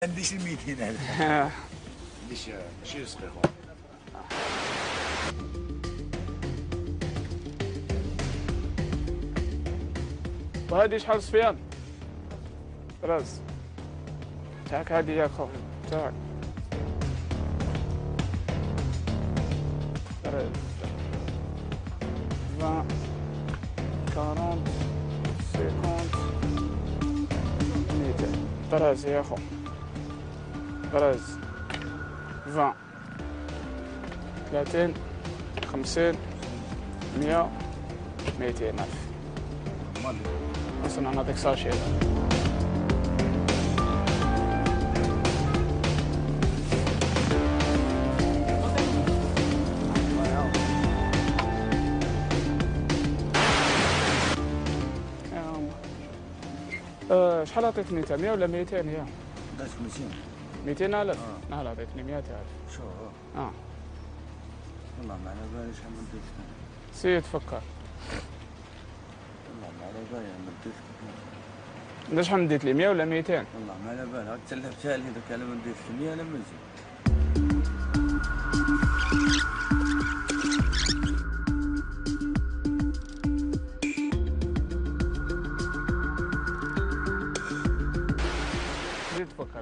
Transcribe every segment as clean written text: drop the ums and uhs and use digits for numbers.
ما عنديش ال 200 هذا. ماشي رزقي خويا. وهذه شحال صفيان؟ راس تاعك هذه يا خو تاعك. راس 20 40 50 200 راس يا خو. راس 20 30 50 100 200 ألف. اصلا نعطيك ساشي. شحال عطيتني انت 100 ولا 200 يا؟ داك 200. 200,000؟ لا لا عطيتني 100,000. شو والله ما على بالي شحال مديت لك. سير تفكر. والله ما على بالي مديت لك. انت شحال مديت لي 100 ولا 200؟ والله ما على بالي هاك تلفتها لي دوك على مديت لك 100 انا ما نزيد.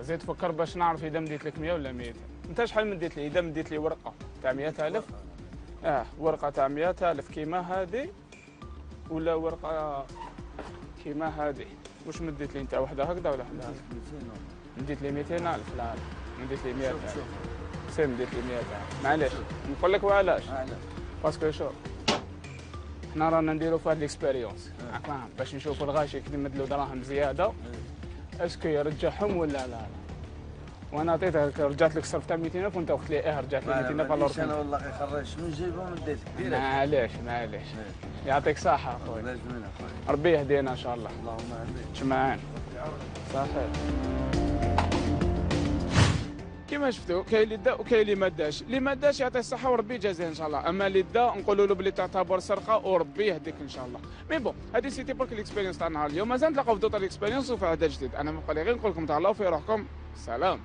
زيد تفكر باش نعرف اذا مديت لك 100 ولا 200. انت شحال مديت لي؟ اذا مديت لي ورقه تاع 100,000 ورقه تاع 100,000 كيما هذه ولا ورقه كيما هذه؟ واش مديت لي انت وحده هكذا ولا وحده هكذا؟ مديت لي 200,000. لا مديت لي 100,000. سير مديت لي 100,000. معليش نقول لك وعلاش؟ باسكو شوف حنا رانا نديرو في هاد ليكسبيريونس فاهم، باش نشوفوا الغاشي كي نمد له دراهم زياده اسكو يرجعهم ولا لا. وانا عطيتك رجعت لك صرفتها 200,000 وانت قلت لي رجعت لي 200,000 الله يرحمه. انا والله خرجت من جيبهم وديت لك. معليش يعطيك صحه اخويا. لازم انا اخويا. ربي يهدينا ان شاء الله. اللهم امين. جمعان صحيح. كيما شفتوا كاين اللي دا وكاين اللي ما داش. اللي ما داش يعطيه الصحه وربي يجازيه ان شاء الله، اما اللي دا نقولوا له بلي تعتبر سرقه وربي يهديك ان شاء الله. مي بون هذه سيتي برك الاكسبيريونس تاع نهار اليوم. مازال نتلاقاو في دوطا الاكسبيريونس وفي عدد جديد. انا ما بقى لي غير نقول لكم تهلاو في روحكم. سلام.